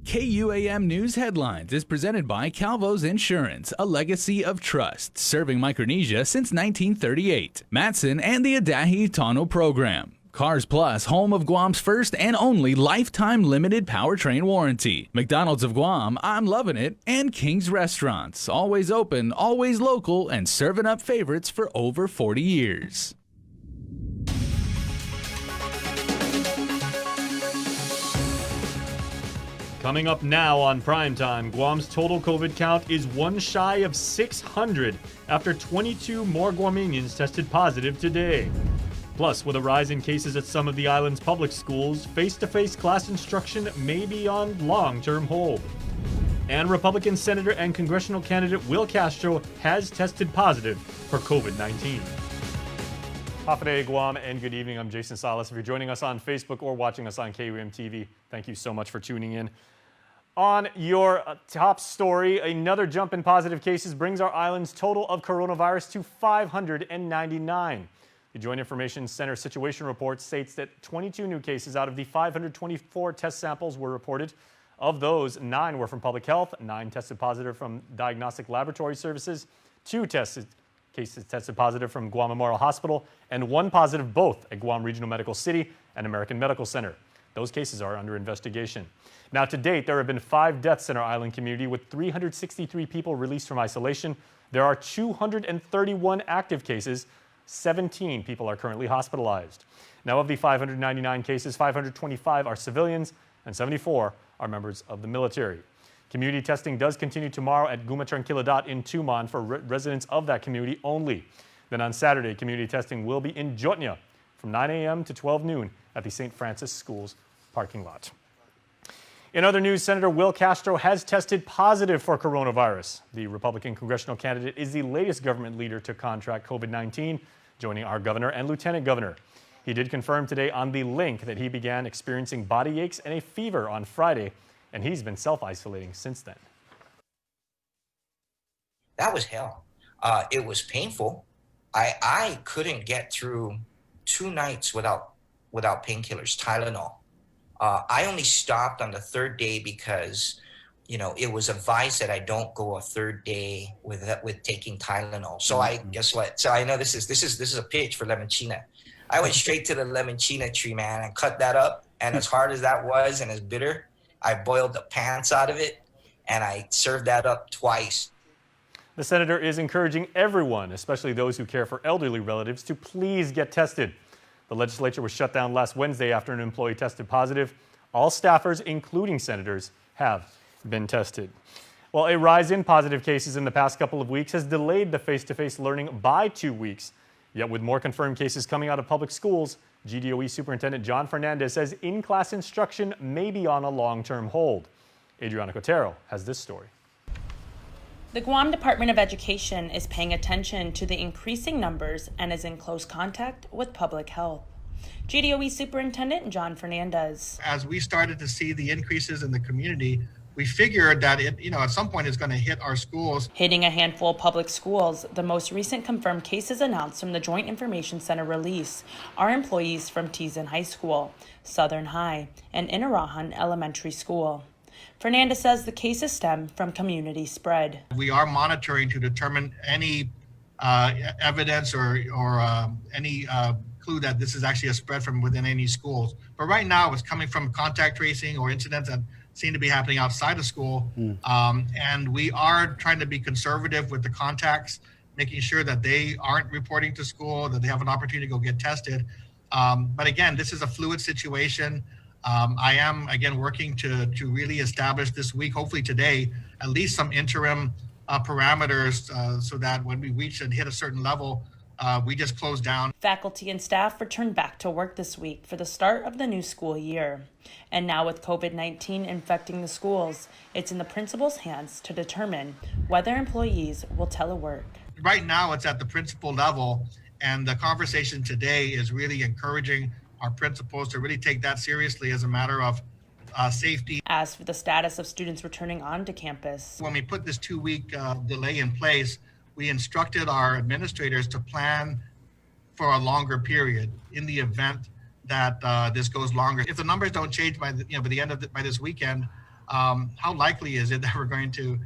KUAM News Headlines is presented by Calvo's Insurance, a legacy of trust, serving Micronesia since 1938. Matson and the Adahi Tano Program. Cars Plus, home of Guam's first and only lifetime limited powertrain warranty. McDonald's of Guam, I'm loving it. And King's Restaurants, always open, always local, and serving up favorites for over 40 years. Coming up now on Primetime, Guam's total COVID count is one shy of 600 after 22 more Guamanians tested positive today. Plus, with a rise in cases at some of the island's public schools, face-to-face class instruction may be on long-term hold. And Republican Senator and congressional candidate Will Castro has tested positive for COVID-19. Hafide Guam and good evening. I'm Jason Salas. If you're joining us on Facebook or watching us on KUAM TV, thank you so much for tuning in. On your top story, another jump in positive cases brings our island's total of coronavirus to 599. The Joint Information Center Situation Report states that 22 new cases out of the 524 test samples were reported. Of those, 9 were from public health, 9 tested positive from diagnostic laboratory services, 2 cases tested positive from Guam Memorial Hospital, and 1 positive both at Guam Regional Medical City and American Medical Center. Those cases are under investigation. Now, to date, there have been 5 deaths in our island community with 363 people released from isolation. There are 231 active cases. 17 people are currently hospitalized. Now, of the 599 cases, 525 are civilians and 74 are members of the military. Community testing does continue tomorrow at Guma Tranquilidad in Tuman for residents of that community only. Then on Saturday, community testing will be in Jotnya from 9 a.m. to 12 noon at the St. Francis Schools parking lot. In other news, Senator Will Castro has tested positive for coronavirus. The Republican congressional candidate is the latest government leader to contract COVID-19, joining our governor and lieutenant governor. He did confirm today on The Link that he began experiencing body aches and a fever on Friday, and he's been self-isolating since then. That was hell. It was painful. I couldn't get through 2 nights without painkillers, Tylenol. I only stopped on the 3rd day because, it was advised that I don't go a 3rd day with taking Tylenol. So guess what? So I know this is a pitch for Lemonchina. I went straight to the Lemonchina tree, man, and cut that up. And as hard as that was and as bitter, I boiled the pants out of it and I served that up twice. The senator is encouraging everyone, especially those who care for elderly relatives, to please get tested. The legislature was shut down last Wednesday after an employee tested positive. All staffers, including senators, have been tested. Well, a rise in positive cases in the past couple of weeks has delayed the face-to-face learning by 2 weeks. Yet with more confirmed cases coming out of public schools, GDOE Superintendent John Fernandez says in-class instruction may be on a long-term hold. Adriana Cotero has this story. The Guam Department of Education is paying attention to the increasing numbers and is in close contact with public health. GDOE Superintendent John Fernandez. As we started to see the increases in the community, we figured that at some point it's going to hit our schools. Hitting a handful of public schools, the most recent confirmed cases announced from the Joint Information Center release are employees from Tizan High School, Southern High, and Inarahan Elementary School. Fernandez says the cases stem from community spread. We are monitoring to determine any evidence or any clue that this is actually a spread from within any schools. But right now it's coming from contact tracing or incidents that seem to be happening outside of school. And we are trying to be conservative with the contacts, making sure that they aren't reporting to school, that they have an opportunity to go get tested. But again, this is a fluid situation. I am, again, working to really establish this week, hopefully today, at least some interim parameters so that when we reach and hit a certain level, we just close down. Faculty and staff returned back to work this week for the start of the new school year. And now with COVID-19 infecting the schools, it's in the principal's hands to determine whether employees will telework. Right now, it's at the principal level, and the conversation today is really encouraging our principals to really take that seriously as a matter of safety. As for the status of students returning onto campus, when we put this 2-week delay in place, we instructed our administrators to plan for a longer period in the event that this goes longer. If the numbers don't change by the end of by this weekend, how likely is it that we're going to,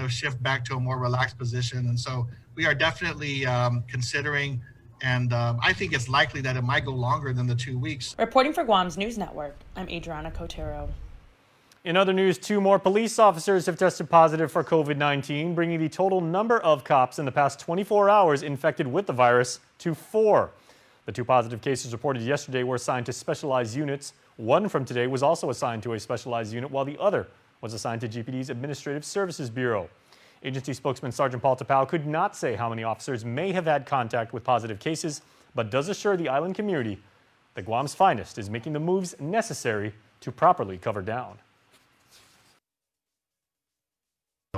shift back to a more relaxed position? And so we are definitely considering, and I think it's likely that it might go longer than the 2 weeks. Reporting for Guam's News Network, I'm Adriana Cotero. In other news, 2 more police officers have tested positive for COVID-19, bringing the total number of cops in the past 24 hours infected with the virus to 4. The 2 positive cases reported yesterday were assigned to specialized units. One from today was also assigned to a specialized unit, while the other was assigned to GPD's Administrative Services Bureau. Agency spokesman Sergeant Paul Tapao could not say how many officers may have had contact with positive cases, but does assure the island community that Guam's finest is making the moves necessary to properly cover down.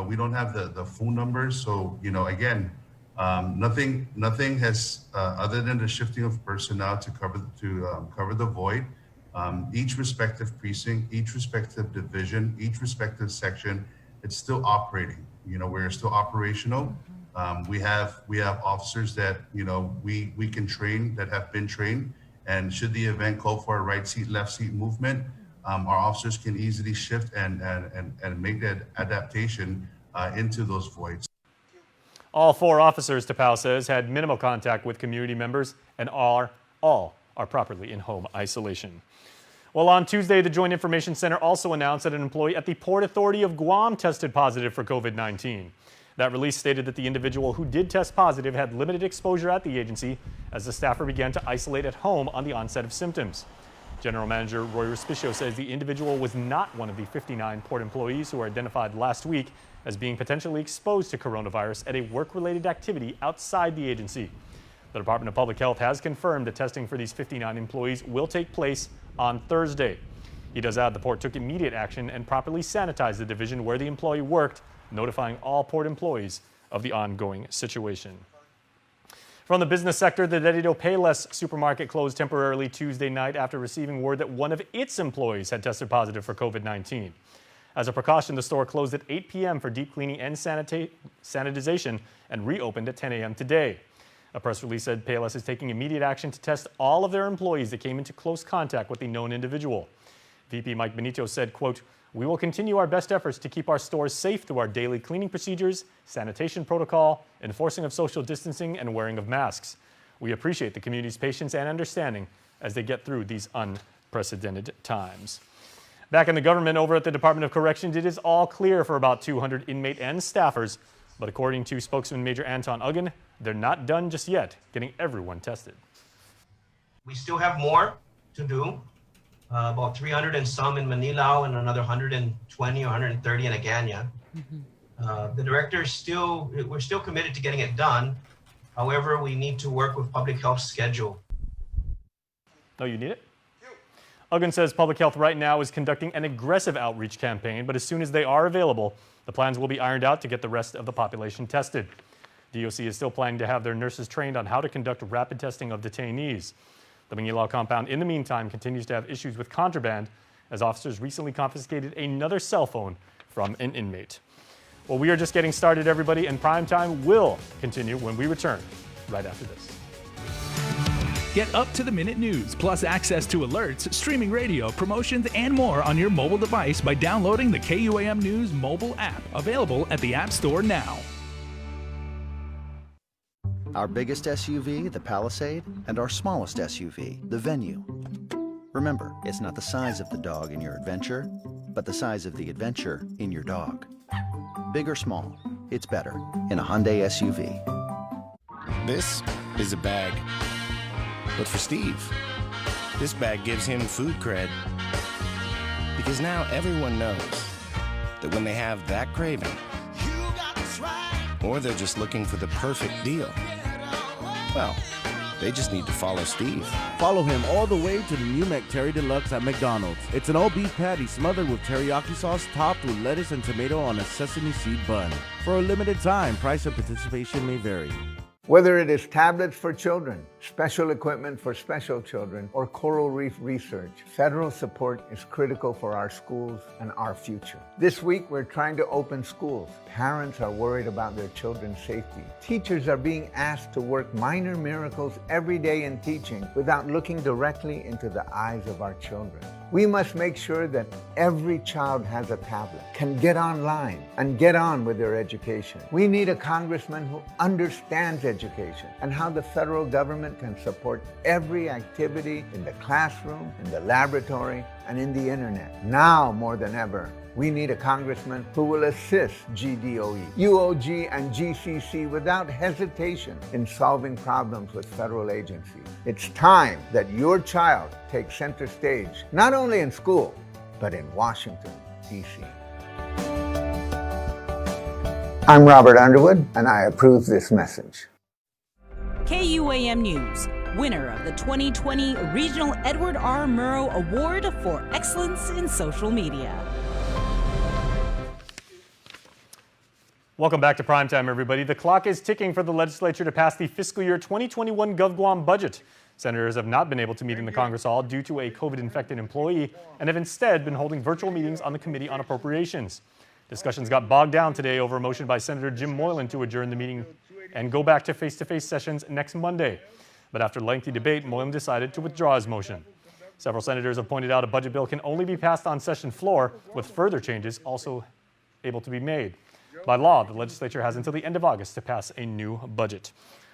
We don't have the full numbers, so again, nothing has other than the shifting of personnel to cover the void. Each respective precinct, each respective division, each respective section, it's still operating. We're still operational. We have officers that we can train, that have been trained, and should the event call for a right seat, left seat movement, our officers can easily shift and make that adaptation into those voids. All 4 officers, Tapao says, had minimal contact with community members and all are properly in home isolation. Well, on Tuesday, the Joint Information Center also announced that an employee at the Port Authority of Guam tested positive for COVID-19. That release stated that the individual who did test positive had limited exposure at the agency as the staffer began to isolate at home on the onset of symptoms. General Manager Roy Respicio says the individual was not one of the 59 port employees who were identified last week as being potentially exposed to coronavirus at a work-related activity outside the agency. The Department of Public Health has confirmed that testing for these 59 employees will take place on Thursday. He does add the port took immediate action and properly sanitized the division where the employee worked, notifying all port employees of the ongoing situation. From the business sector, the Derrida Payless supermarket closed temporarily Tuesday night after receiving word that one of its employees had tested positive for COVID-19. As a precaution, the store closed at 8 p.m. for deep cleaning and sanitization and reopened at 10 a.m. today. A press release said Payless is taking immediate action to test all of their employees that came into close contact with the known individual. VP Mike Benito said, quote, "We will continue our best efforts to keep our stores safe through our daily cleaning procedures, sanitation protocol, enforcing of social distancing, and wearing of masks. We appreciate the community's patience and understanding as they get through these unprecedented times." Back in the government, over at the Department of Corrections, it is all clear for about 200 inmate and staffers. But according to spokesman Major Anton Uggan, they're not done just yet getting everyone tested. We still have more to do. About 300 and some in Manilao and another 120 or 130 in Agana. The director we're still committed to getting it done. However, we need to work with public health's schedule. Oh, you need it? Uggan says public health right now is conducting an aggressive outreach campaign, but as soon as they are available, the plans will be ironed out to get the rest of the population tested. DOC is still planning to have their nurses trained on how to conduct rapid testing of detainees. The Manilao compound, in the meantime, continues to have issues with contraband as officers recently confiscated another cell phone from an inmate. Well, we are just getting started, everybody, and Primetime will continue when we return right after this. Get up-to-the-minute news, plus access to alerts, streaming radio, promotions, and more on your mobile device by downloading the KUAM News mobile app, available at the App Store now. Our biggest SUV, the Palisade, and our smallest SUV, the Venue. Remember, it's not the size of the dog in your adventure, but the size of the adventure in your dog. Big or small, it's better in a Hyundai SUV. This is a bag. But for Steve, this bag gives him food cred. Because now everyone knows that when they have that craving, or they're just looking for the perfect deal, well, they just need to follow Steve. Follow him all the way to the new McTerry Deluxe at McDonald's. It's an all-beef patty smothered with teriyaki sauce topped with lettuce and tomato on a sesame seed bun. For a limited time, price and participation may vary. Whether it is tablets for children, special equipment for special children, or coral reef research, federal support is critical for our schools and our future. This week, we're trying to open schools. Parents are worried about their children's safety. Teachers are being asked to work minor miracles every day in teaching without looking directly into the eyes of our children. We must make sure that every child has a tablet, can get online, and get on with their education. We need a congressman who understands education and how the federal government can support every activity in the classroom, in the laboratory, and in the internet. Now more than ever, we need a congressman who will assist GDOE, UOG, and GCC without hesitation in solving problems with federal agencies. It's time that your child takes center stage, not only in school, but in Washington, D.C. I'm Robert Underwood, and I approve this message. KUAM News, winner of the 2020 Regional Edward R. Murrow Award for Excellence in Social Media. Welcome back to Primetime, everybody. The clock is ticking for the legislature to pass the fiscal year 2021 GovGuam budget. Senators have not been able to meet in the Congress Hall due to a COVID-infected employee and have instead been holding virtual meetings on the Committee on Appropriations. Discussions got bogged down today over a motion by Senator Jim Moylan to adjourn the meeting and go back to face-to-face sessions next Monday. But after lengthy debate, Moylan decided to withdraw his motion. Several senators have pointed out a budget bill can only be passed on session floor, with further changes also able to be made. By law, the legislature has until the end of August to pass a new budget.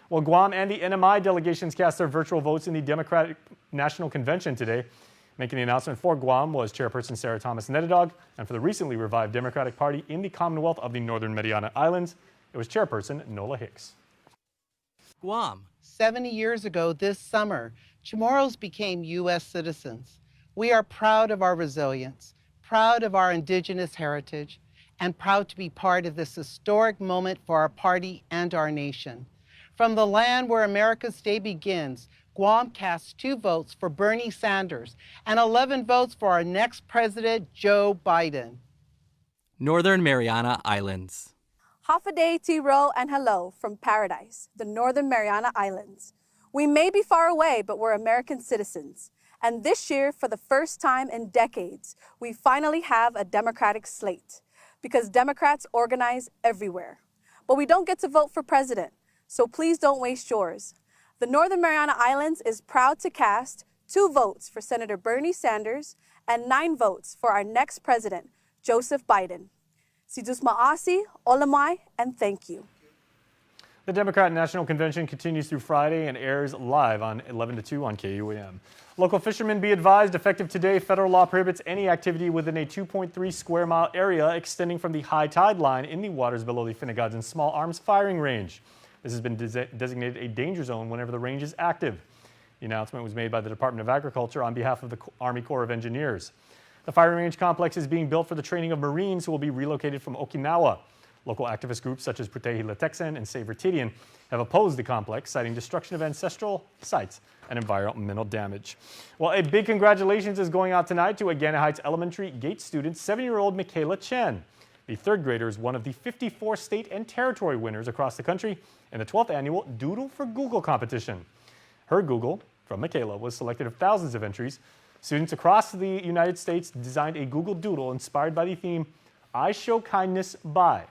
Well, Guam and the NMI delegations cast their virtual votes in the Democratic National Convention today. Making the announcement for Guam was Chairperson Sarah Thomas Nedadog, and for the recently revived Democratic Party in the Commonwealth of the Northern Mariana Islands, it was Chairperson Nola Hicks. Guam, 70 years ago this summer, Chamorros became U.S. citizens. We are proud of our resilience, proud of our indigenous heritage, and proud to be part of this historic moment for our party and our nation. From the land where America's day begins, Guam cast 2 votes for Bernie Sanders and 11 votes for our next president, Joe Biden. Northern Mariana Islands. Half a day, T-Row, and hello from paradise, the Northern Mariana Islands. We may be far away, but we're American citizens. And this year, for the first time in decades, we finally have a Democratic slate. Because Democrats organize everywhere. But we don't get to vote for president, so please don't waste yours. The Northern Mariana Islands is proud to cast 2 votes for Senator Bernie Sanders and 9 votes for our next president, Joseph Biden. Sidus Ma'asi, Olamai, and thank you. The Democrat National Convention continues through Friday and airs live on 11 to 2 on KUAM. Local fishermen be advised, effective today, federal law prohibits any activity within a 2.3 square mile area extending from the high tide line in the waters below the Finnegad's and Small Arms firing range. This has been designated a danger zone whenever the range is active. The announcement was made by the Department of Agriculture on behalf of the Army Corps of Engineers. The firing range complex is being built for the training of Marines who will be relocated from Okinawa. Local activist groups such as Putehi Latexan and Save Retidian have opposed the complex, citing destruction of ancestral sites and environmental damage. Well, a big congratulations is going out tonight to Agana Heights Elementary GATE student 7-year-old Michaela Chen. The 3rd grader is one of the 54 state and territory winners across the country in the 12th annual Doodle for Google competition. Her Google, from Michaela, was selected of thousands of entries. Students across the United States designed a Google Doodle inspired by the theme, I Show Kindness By.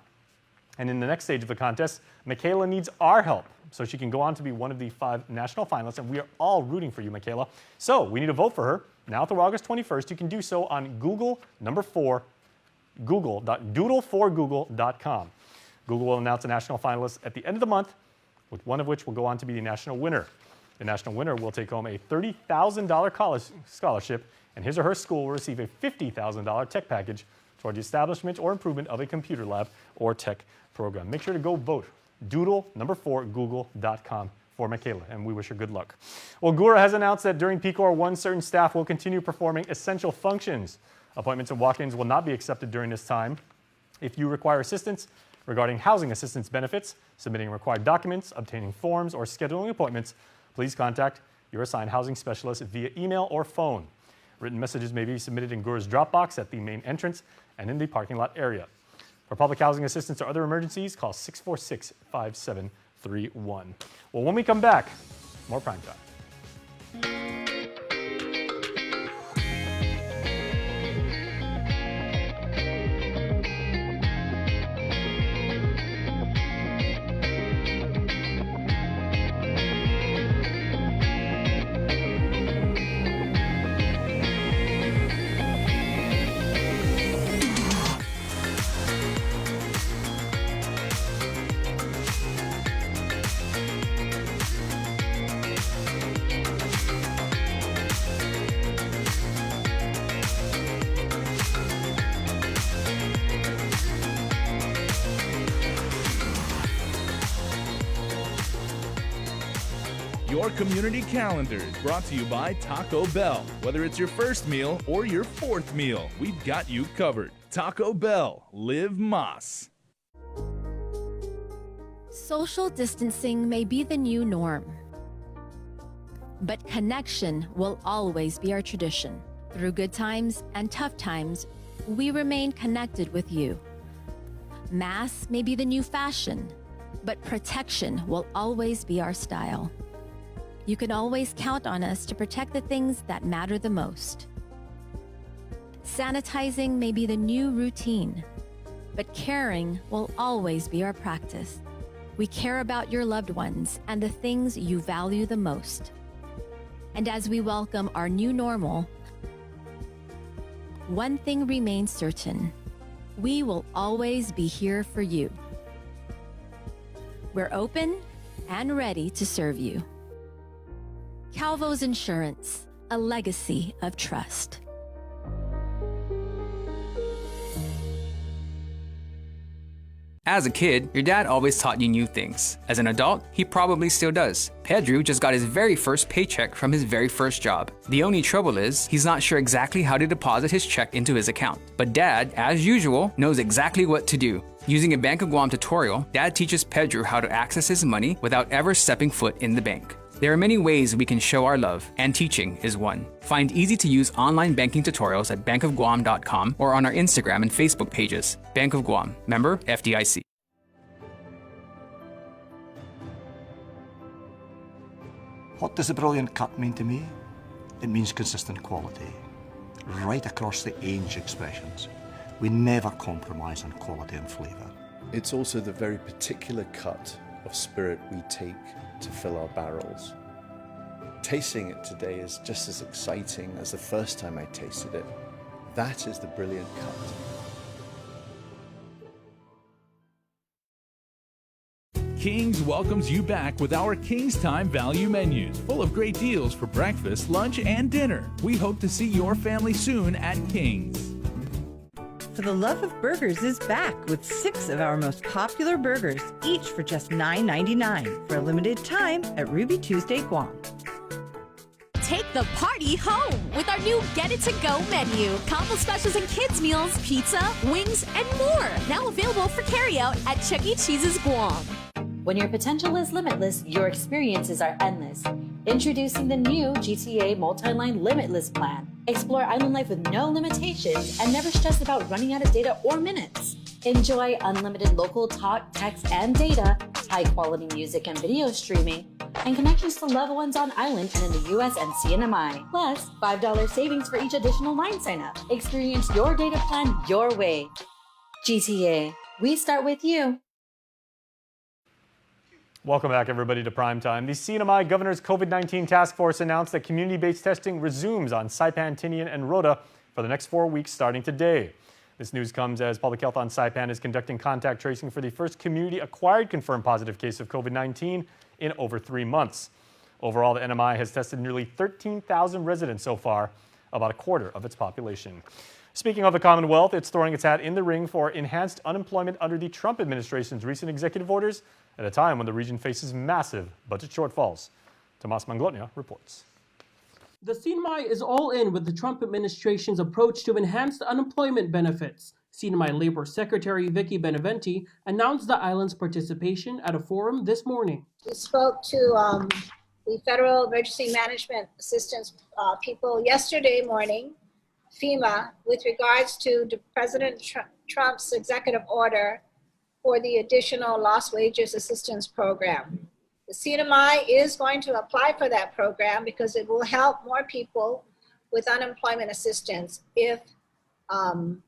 And in the next stage of the contest, Michaela needs our help so she can go on to be one of the 5 national finalists, and we are all rooting for you, Michaela. So we need to vote for her. Now through August 21st, you can do so on doodleforgoogle.com. Google will announce a national finalist at the end of the month, with one of which will go on to be the national winner. The national winner will take home a $30,000 college scholarship, and his or her school will receive a $50,000 tech package toward the establishment or improvement of a computer lab or tech program. Make sure to go vote. Doodle4google.com for Michaela, and we wish her good luck. Well, GURA has announced that during peak hour 1, certain staff will continue performing essential functions. Appointments and walk-ins will not be accepted during this time. If you require assistance regarding housing assistance benefits, submitting required documents, obtaining forms, or scheduling appointments, please contact your assigned housing specialist via email or phone. Written messages may be submitted in GURA's drop box at the main entrance and in the parking lot area. For public housing assistance or other emergencies, call 646-5731. Well, when we come back, more Prime Time. your community calendars. Brought to you by Taco Bell. Whether it's your first meal or your fourth meal, we've got you covered. Taco Bell. Live Más. Social distancing may be the new norm, but connection will always be our tradition. Through good times and tough times, we remain connected with you. Masks may be the new fashion, but protection will always be our style. You can always count on us to protect the things that matter the most. Sanitizing may be the new routine, but caring will always be our practice. We care about your loved ones and the things you value the most. And as we welcome our new normal, one thing remains certain: we will always be here for you. We're open and ready to serve you. Calvo's Insurance, a legacy of trust. As a kid, your dad always taught you new things. As an adult, he probably still does. Pedro just got his very first paycheck from his very first job. The only trouble is, he's not sure exactly how to deposit his check into his account. But Dad, as usual, knows exactly what to do. Using a Bank of Guam tutorial, Dad teaches Pedro how to access his money without ever stepping foot in the bank. There are many ways we can show our love, and teaching is one. Find easy-to-use online banking tutorials at bankofguam.com or on our Instagram and Facebook pages. Bank of Guam, member FDIC. What does the brilliant cut mean to me? It means consistent quality, right across the age expressions. We never compromise on quality and flavour. It's also the very particular cut of spirit we take to fill our barrels. Tasting it today is just as exciting as the first time I tasted it. That is the brilliant cut. King's welcomes you back with our King's Time value menus, full of great deals for breakfast, lunch, and dinner. We hope to see your family soon at King's. For the Love of Burgers is back with 6 of our most popular burgers, each for just $9.99 for a limited time at Ruby Tuesday Guam. Take the party home with our new Get It To Go menu. Combo specials and kids meals, pizza, wings, and more. Now available for carryout at Chuck E. Cheese's Guam. When your potential is limitless, your experiences are endless. Introducing the new GTA Multi-Line Limitless plan. Explore island life with no limitations and never stress about running out of data or minutes. Enjoy unlimited local talk, text, and data, high-quality music and video streaming, and connections to loved ones on island and in the US and CNMI. Plus, $5 savings for each additional line sign-up. Experience your data plan your way. GTA, we start with you. Welcome back, everybody, to Primetime. The CNMI Governor's COVID-19 Task Force announced that community-based testing resumes on Saipan, Tinian, and Rota for the next 4 weeks starting today. This news comes as Public Health on Saipan is conducting contact tracing for the first community-acquired confirmed positive case of COVID-19 in over 3 months. Overall, the NMI has tested nearly 13,000 residents so far, about a quarter of its population. Speaking of the Commonwealth, it's throwing its hat in the ring for enhanced unemployment under the Trump administration's recent executive orders at a time when the region faces massive budget shortfalls. Tomas Manglotnia reports. The CNMI is all in with the Trump administration's approach to enhanced unemployment benefits. CNMI Labor Secretary Vicky Beneventi announced the island's participation at a forum this morning. We spoke to the Federal Emergency Management Assistance people yesterday morning, FEMA, with regards to President Trump's executive order for the additional lost wages assistance program. The CNMI is going to apply for that program because it will help more people with unemployment assistance if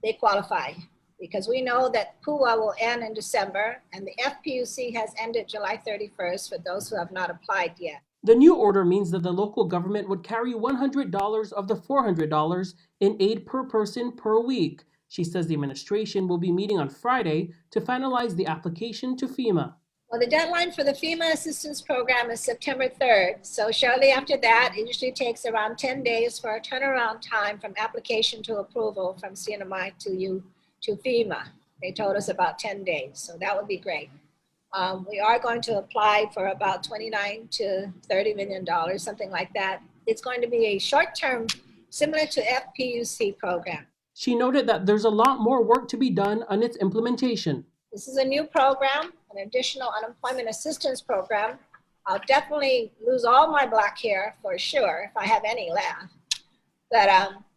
they qualify. Because we know that KUAM will end in December and the FPUC has ended July 31st for those who have not applied yet. The new order means that the local government would carry $100 of the $400 in aid per person per week. She says the administration will be meeting on Friday to finalize the application to FEMA. Well, the deadline for the FEMA assistance program is September 3rd. So shortly after that, it usually takes around 10 days for a turnaround time from application to approval from CNMI to FEMA. They told us about 10 days, so that would be great. We are going to apply for about $29 to $30 million, something like that. It's going to be a short-term, similar to FPUC program. She noted that there's a lot more work to be done on its implementation. This is a new program, an additional unemployment assistance program. I'll definitely lose all my black hair for sure, if I have any left. But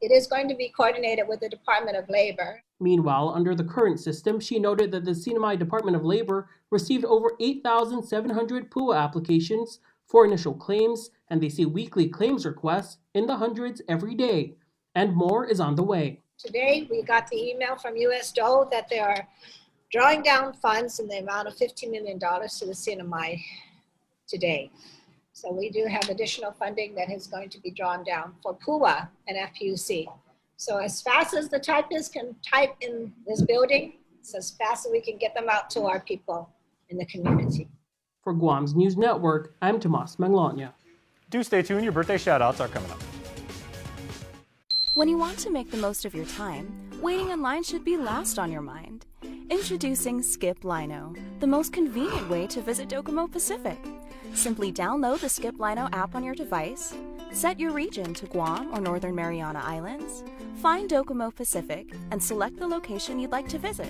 it is going to be coordinated with the Department of Labor. Meanwhile, under the current system, she noted that the Sinai Department of Labor received over 8,700 PUA applications for initial claims, and they see weekly claims requests in the hundreds every day. And more is on the way. Today, we got the email from US DOE that they are drawing down funds in the amount of $15 million to the Sinai today. So we do have additional funding that is going to be drawn down for PUA and FPUC. So as fast as the typists can type in this building, it's as fast as we can get them out to our people in the community. For Guam's News Network, I'm Tomas Manglona. Do stay tuned, your birthday shout-outs are coming up. When you want to make the most of your time, waiting in line should be last on your mind. Introducing Skip Lino, the most convenient way to visit Docomo Pacific. Simply download the Skip Lino app on your device, set your region to Guam or Northern Mariana Islands, find Docomo Pacific, and select the location you'd like to visit.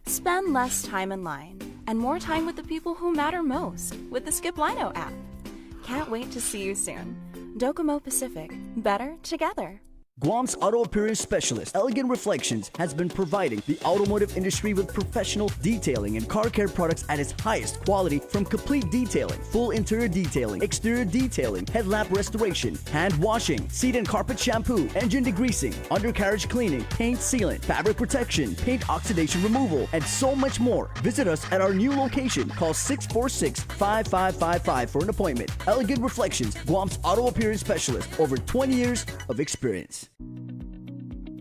Spend less time in line and more time with the people who matter most with the Skip Lino app. Can't wait to see you soon. Docomo Pacific, better together. Guam's auto appearance specialist, Elegant Reflections, has been providing the automotive industry with professional detailing and car care products at its highest quality, from complete detailing, full interior detailing, exterior detailing, headlamp restoration, hand washing, seat and carpet shampoo, engine degreasing, undercarriage cleaning, paint sealant, fabric protection, paint oxidation removal, and so much more. Visit us at our new location. Call 646-5555 for an appointment. Elegant Reflections, Guam's auto appearance specialist, over 20 years of experience.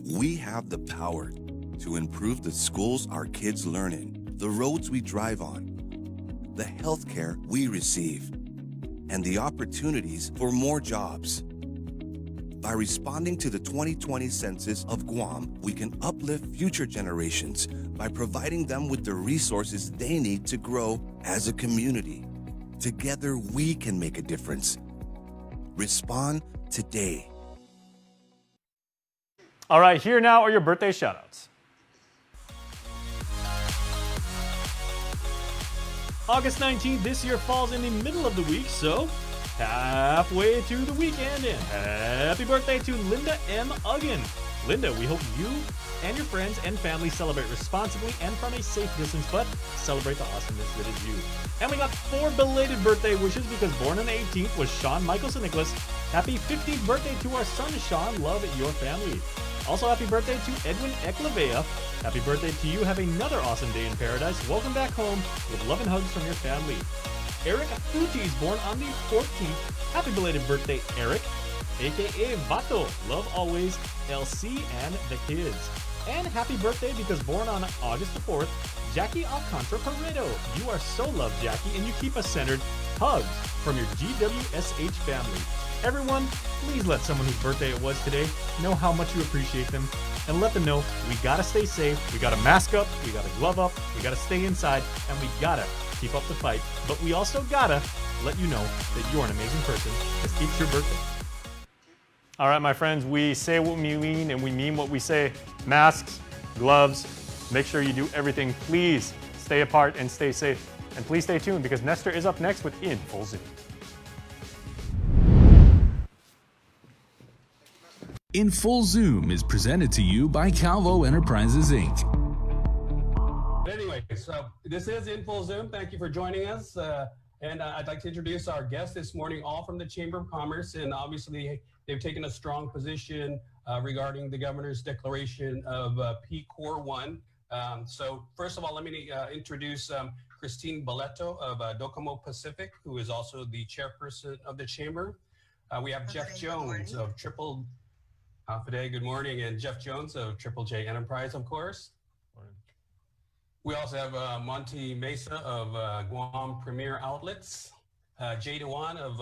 We have the power to improve the schools our kids learn in, the roads we drive on, the healthcare we receive, and the opportunities for more jobs. By responding to the 2020 census of Guam, we can uplift future generations by providing them with the resources they need to grow as a community. Together, we can make a difference. Respond today. All right, here now are your birthday shoutouts. August 19th this year falls in the middle of the week, so halfway to the weekend, and happy birthday to Linda M. Uggan. Linda, we hope you and your friends and family celebrate responsibly and from a safe distance, but celebrate the awesomeness that is you. And we got 4 belated birthday wishes because born on the 18th was Sean Michaelson Nicholas. Happy 15th birthday to our son Sean. Love your family. Also, happy birthday to Edwin Eklavea. Happy birthday to you. Have another awesome day in paradise. Welcome back home with love and hugs from your family. Eric Futi is born on the 14th. Happy belated birthday, Eric. AKA Vato. Love always, LC and the kids. And happy birthday because born on August the 4th, Jackie Alcantara Pareto. You are so loved, Jackie, and you keep us centered. Hugs from your GWSH family. Everyone, please let someone whose birthday it was today know how much you appreciate them, and let them know we gotta stay safe, we gotta mask up, we gotta glove up, we gotta stay inside, and we gotta keep up the fight. But we also gotta let you know that you're an amazing person. It's your birthday. All right, my friends, we say what we mean and we mean what we say. Masks, gloves, make sure you do everything. Please stay apart and stay safe. And please stay tuned because Nestor is up next with In Full Zoom. In Full Zoom is presented to you by Calvo Enterprises, Inc. Anyway, so this is In Full Zoom. Thank you for joining us. And I'd like to introduce our guests this morning, all from the Chamber of Commerce. And obviously, they've taken a strong position regarding the governor's declaration of PCOR1. So first of all, let me introduce Christine Boleto of Docomo Pacific, who is also the chairperson of the Chamber. We have Jeff Jones of Triple Fide, good morning, and Jeff Jones of Triple J Enterprise, of course. Morning. We also have Monty Mesa of Guam Premier Outlets, Jay Dewan of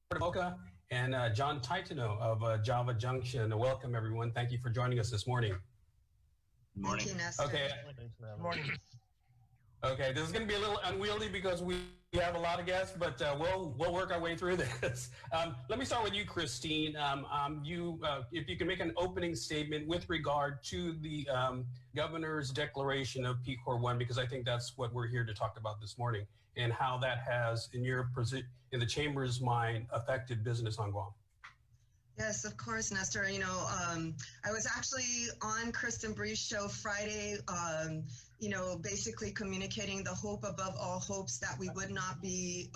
Puerto Boca, and John Titano of Java Junction. Welcome, everyone. Thank you for joining us this morning. Morning. Okay. Morning. Okay, this is going to be a little unwieldy because we have a lot of guests, but we'll work our way through this. Let me start with you, Christine. If you can make an opening statement with regard to the governor's declaration of PCOR 1, because I think that's what we're here to talk about this morning, and how that has, in the chamber's mind, affected business on Guam. Yes, of course, Nestor. You know, I was actually on Kristen Bree's show Friday, basically communicating the hope above all hopes that we would not be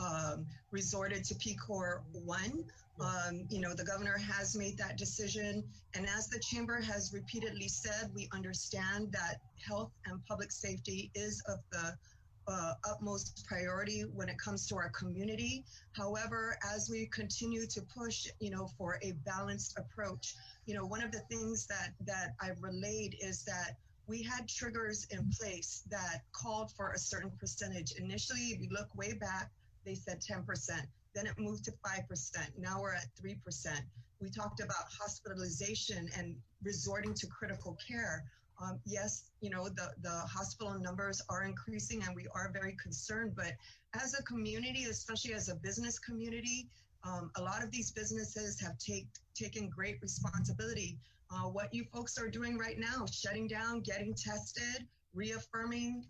resorted to PCOR 1. The governor has made that decision. And as the chamber has repeatedly said, we understand that health and public safety is of the utmost priority when it comes to our community. However, as we continue to push, for a balanced approach, one of the things that I've relayed is that we had triggers in place that called for a certain percentage. Initially, if you look way back, they said 10%. Then it moved to 5%. Now we're at 3%. We talked about hospitalization and resorting to critical care. Yes, the hospital numbers are increasing and we are very concerned, but as a community, especially as a business community, a lot of these businesses have taken great responsibility. What you folks are doing right now, shutting down, getting tested, reaffirming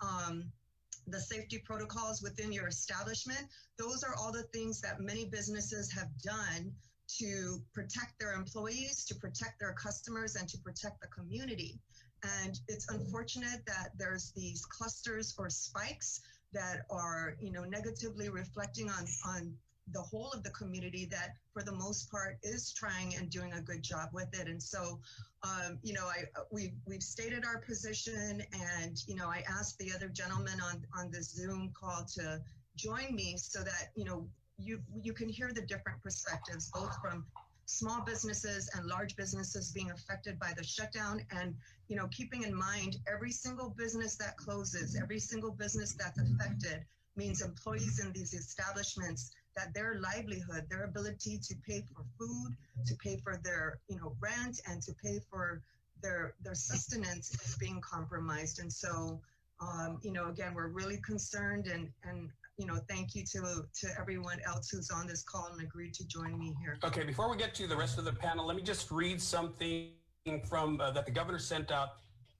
the safety protocols within your establishment, those are all the things that many businesses have done to protect their employees, to protect their customers, and to protect the community. And it's unfortunate that there's these clusters or spikes that are, negatively reflecting on the whole of the community that, for the most part, is trying and doing a good job with it. And so, we've stated our position, and I asked the other gentleman on this Zoom call to join me so that you can hear the different perspectives, both from small businesses and large businesses being affected by the shutdown, and keeping in mind every single business that closes, every single business that's affected means employees in these establishments, that their livelihood, their ability to pay for food, to pay for their rent, and to pay for their sustenance is being compromised. And so again, we're really concerned, and thank you to everyone else who's on this call and agreed to join me here. Okay, before we get to the rest of the panel, let me just read something from that the governor sent out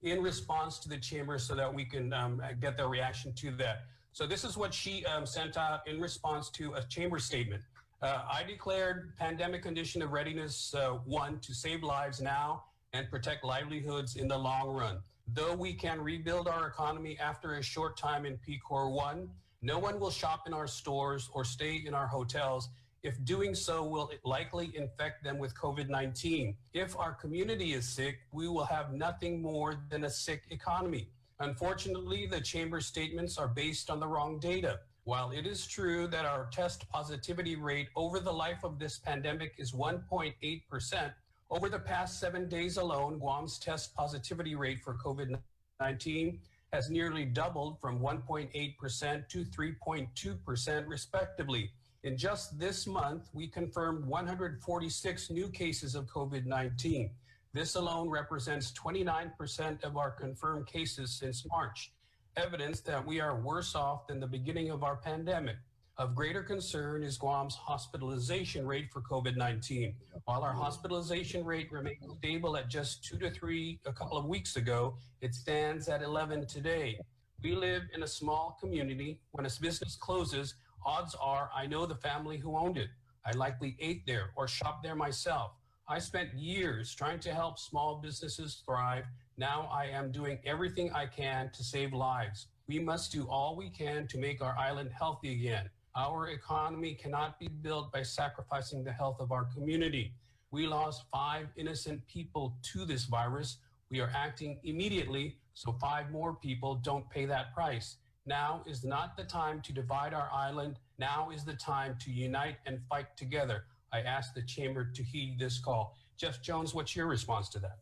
in response to the chamber so that we can get their reaction to that. So this is what she sent out in response to a chamber statement. I declared pandemic condition of readiness 1 to save lives now and protect livelihoods in the long run. Though we can rebuild our economy after a short time in PCOR 1, no one will shop in our stores or stay in our hotels. If doing so will likely infect them with COVID-19. If our community is sick, we will have nothing more than a sick economy. Unfortunately, the chamber's statements are based on the wrong data. While it is true that our test positivity rate over the life of this pandemic is 1.8%, over the past 7 days alone, Guam's test positivity rate for COVID-19 has nearly doubled from 1.8% to 3.2% respectively. In just this month, we confirmed 146 new cases of COVID-19. This alone represents 29% of our confirmed cases since March, evidence that we are worse off than the beginning of our pandemic. Of greater concern is Guam's hospitalization rate for COVID-19. While our hospitalization rate remains stable at just 2 to 3 a couple of weeks ago, it stands at 11 today. We live in a small community. When a business closes, odds are I know the family who owned it. I likely ate there or shopped there myself. I spent years trying to help small businesses thrive. Now I am doing everything I can to save lives. We must do all we can to make our island healthy again. Our economy cannot be built by sacrificing the health of our community. We lost 5 innocent people to this virus. We are acting immediately so 5 more people don't pay that price. Now is not the time to divide our island. Now is the time to unite and fight together. I ask the chamber to heed this call. Jeff Jones, what's your response to that?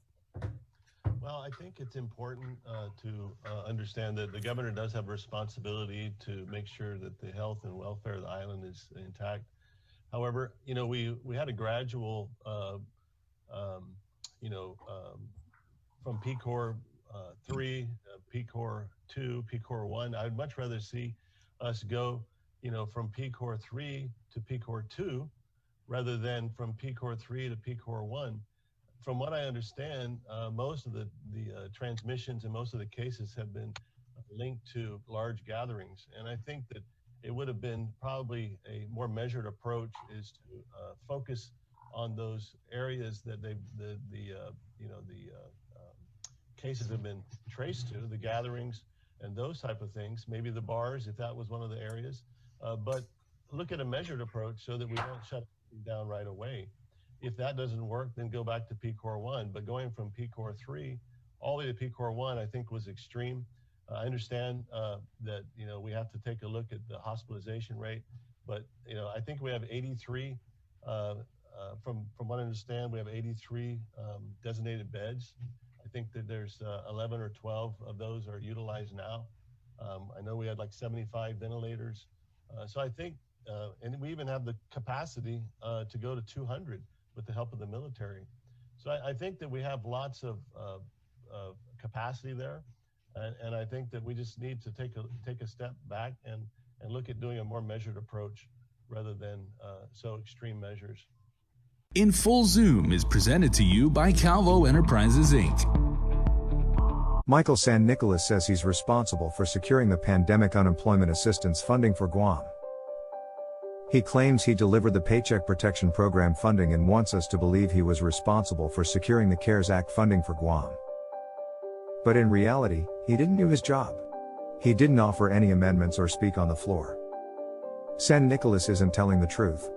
Well, I think it's important to understand that the governor does have a responsibility to make sure that the health and welfare of the island is intact. However, we had a gradual, from PCOR 3 PCOR 2, PCOR 1. I'd much rather see us go, from PCOR 3 to PCOR 2 rather than from PCOR 3 to PCOR 1. From what I understand, most of the transmissions and most of the cases have been linked to large gatherings. And I think that it would have been probably a more measured approach is to focus on those areas that the cases have been traced to, the gatherings and those type of things, maybe the bars, if that was one of the areas, but look at a measured approach so that we don't shut it down right away. If that doesn't work, then go back to PCOR 1, but going from PCOR 3 all the way to PCOR 1, I think was extreme. I understand that, we have to take a look at the hospitalization rate, but, I think we have 83, from what I understand, we have 83 designated beds. I think that there's 11 or 12 of those are utilized now. I know we had like 75 ventilators. So I think, and we even have the capacity to go to 200 with the help of the military. So I think that we have lots of capacity there. And I think that we just need to take a step back and look at doing a more measured approach rather than so extreme measures. In Full Zoom is presented to you by Calvo Enterprises, Inc. Michael San Nicolas says he's responsible for securing the pandemic unemployment assistance funding for Guam. He claims he delivered the Paycheck Protection Program funding and wants us to believe he was responsible for securing the CARES Act funding for Guam. But in reality, he didn't do his job. He didn't offer any amendments or speak on the floor. San Nicolas isn't telling the truth.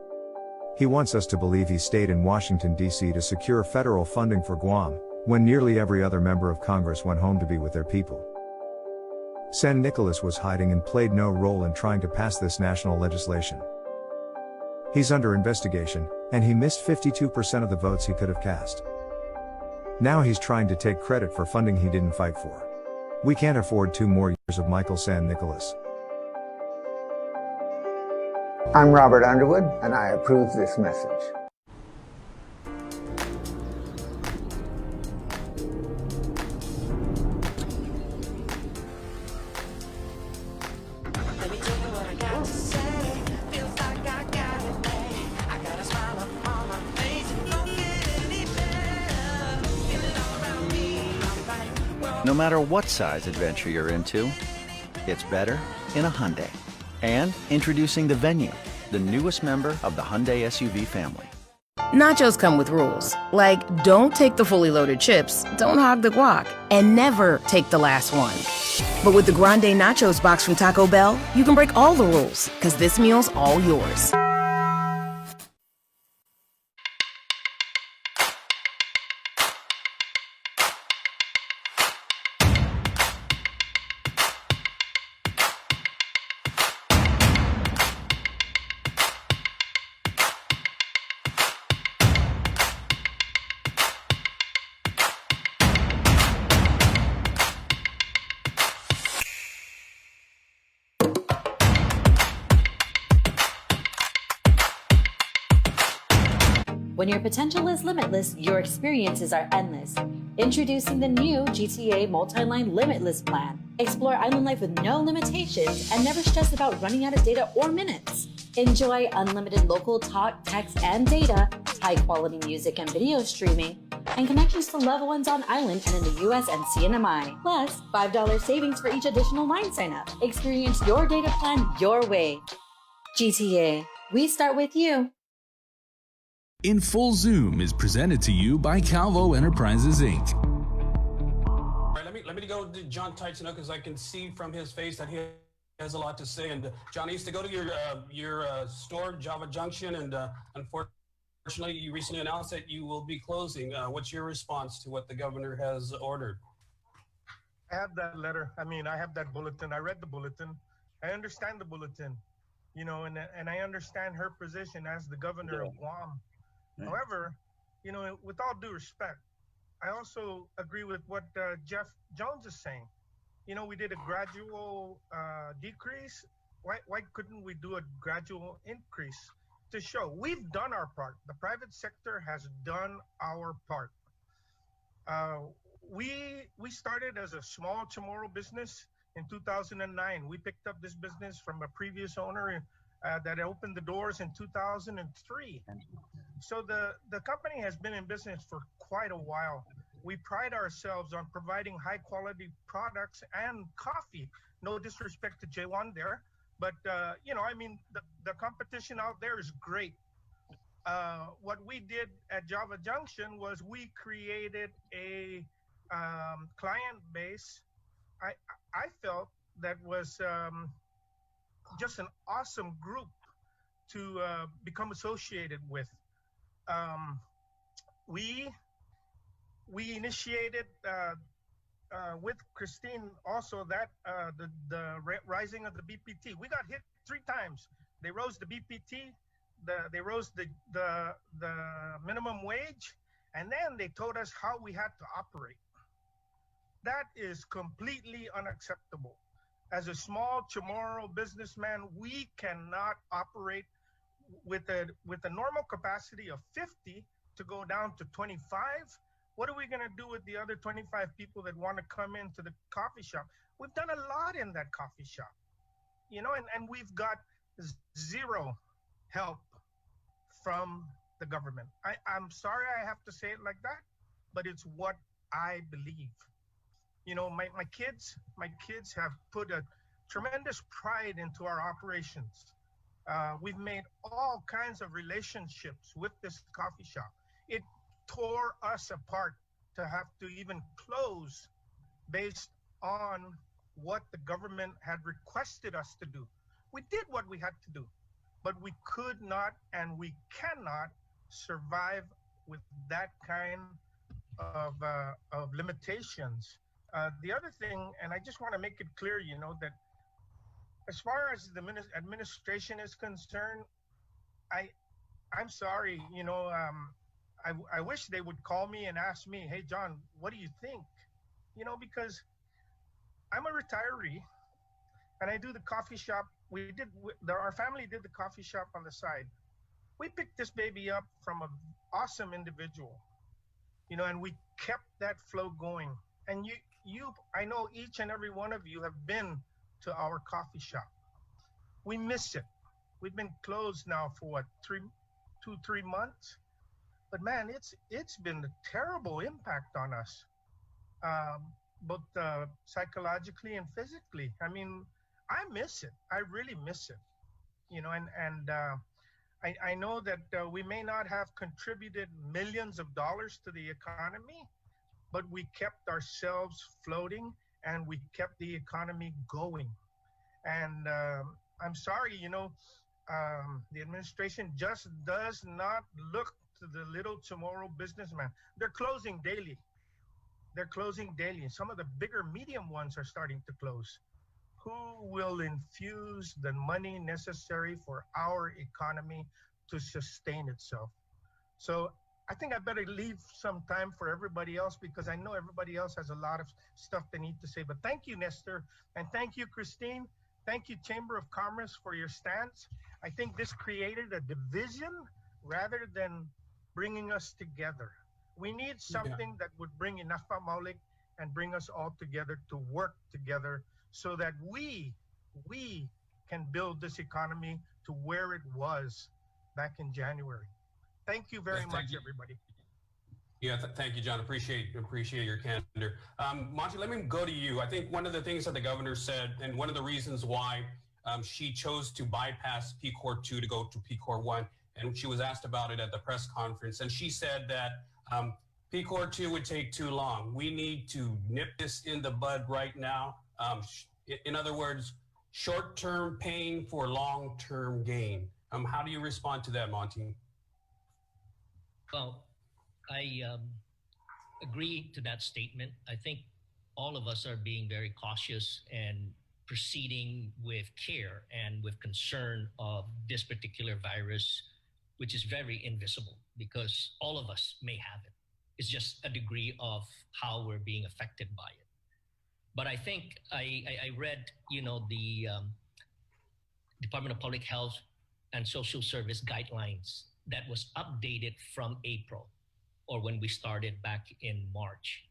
He wants us to believe he stayed in Washington, D.C. to secure federal funding for Guam, when nearly every other member of Congress went home to be with their people. San Nicolas was hiding and played no role in trying to pass this national legislation. He's under investigation, and he missed 52% of the votes he could have cast. Now he's trying to take credit for funding he didn't fight for. We can't afford 2 more years of Michael San Nicolas. I'm Robert Underwood, and I approve this message. No matter what size adventure you're into, it's better in a Hyundai. And introducing the Venue, the newest member of the Hyundai SUV family. Nachos come with rules, like don't take the fully loaded chips, don't hog the guac, and never take the last one. But with the Grande Nachos box from Taco Bell, you can break all the rules, because this meal's all yours. When your potential is limitless, your experiences are endless. Introducing the new GTA Multi-Line Limitless plan. Explore island life with no limitations and never stress about running out of data or minutes. Enjoy unlimited local talk, text, and data, high-quality music and video streaming, and connections to loved ones on island and in the US and CNMI. Plus, $5 savings for each additional line sign-up. Experience your data plan your way. GTA, we start with you. In Full Zoom is presented to you by Calvo Enterprises, Inc. All right, let me go to John Tyson because I can see from his face that he has a lot to say. And John, I used to go to your store, Java Junction, and unfortunately, you recently announced that you will be closing. What's your response to what the governor has ordered? I have that letter. I have that bulletin. I read the bulletin. I understand the bulletin, and I understand her position as the governor of Guam. Right. However, with all due respect, I also agree with what Jeff Jones is saying. We did a gradual decrease. Why couldn't we do a gradual increase to show we've done our part? The private sector has done our part. we started as a small tomorrow business in 2009. We picked up this business from a previous owner that opened the doors in 2003. So the company has been in business for quite a while. We pride ourselves on providing high quality products and coffee. No disrespect to J1 there, but the competition out there is great. What we did at Java Junction was we created a client base. I felt that was just an awesome group to become associated with. We initiated with Christine also that the rising of the BPT. We got hit 3 times. They rose the BPT, they rose the minimum wage, and then they told us how we had to operate. That is completely unacceptable. As a small tomorrow businessman, we cannot operate with a normal capacity of 50 to go down to 25. What are we going to do with the other 25 people that want to come into the coffee shop? We've done a lot in that coffee shop, and we've got zero help from the government. I'm sorry I have to say it like that, but it's what I believe. My kids have put a tremendous pride into our operations. We've made all kinds of relationships with this coffee shop. It tore us apart to have to even close based on what the government had requested us to do. We did what we had to do, but we could not and we cannot survive with that kind of limitations. The other thing, and I just want to make it clear, that as far as the administration is concerned, I'm sorry, I wish they would call me and ask me, hey, John, what do you think? Because I'm a retiree and I do the coffee shop. Our family did the coffee shop on the side. We picked this baby up from an awesome individual, and we kept that flow going. And I know each and every one of you have been to our coffee shop. We miss it. We've been closed now for what, 3 months? But man, it's been a terrible impact on us, both psychologically and physically. I mean, I miss it. I really miss it. I know that we may not have contributed millions of dollars to the economy, but we kept ourselves floating and we kept the economy going. And I'm sorry, the administration just does not look to the little tomorrow businessman. They're closing daily. Some of the bigger medium ones are starting to close. Who will infuse the money necessary for our economy to sustain itself? So I think I better leave some time for everybody else because I know everybody else has a lot of stuff they need to say. But thank you, Nestor, and thank you, Christine. Thank you, Chamber of Commerce, for your stance. I think this created a division rather than bringing us together. We need something that would bring Inafa Maulik and bring us all together to work together so that we can build this economy to where it was back in January. Thank you very much, everybody. Yeah, thank you, John. Appreciate your candor. Monty, let me go to you. I think one of the things that the governor said, and one of the reasons why she chose to bypass PCOR 2 to go to PCOR 1, and she was asked about it at the press conference, and she said that PCOR 2 would take too long. We need to nip this in the bud right now. In other words, short-term pain for long-term gain. How do you respond to that, Monty? Well, I agree to that statement. I think all of us are being very cautious and proceeding with care and with concern of this particular virus, which is very invisible because all of us may have it. It's just a degree of how we're being affected by it. But I think I read, the Department of Public Health and Social Service guidelines that was updated from April, or when we started back in March.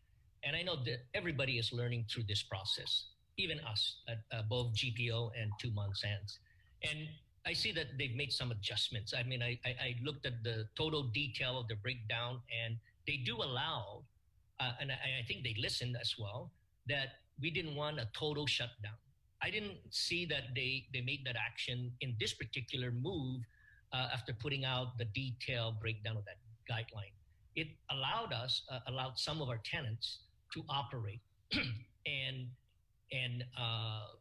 And I know that everybody is learning through this process, even us at both GPO and 2 months ends. And I see that they've made some adjustments. I mean, I looked at the total detail of the breakdown, and they do allow, and I think they listened as well, that we didn't want a total shutdown. I didn't see that they made that action in this particular move after putting out the detailed breakdown of that guideline. It allowed some of our tenants to operate. and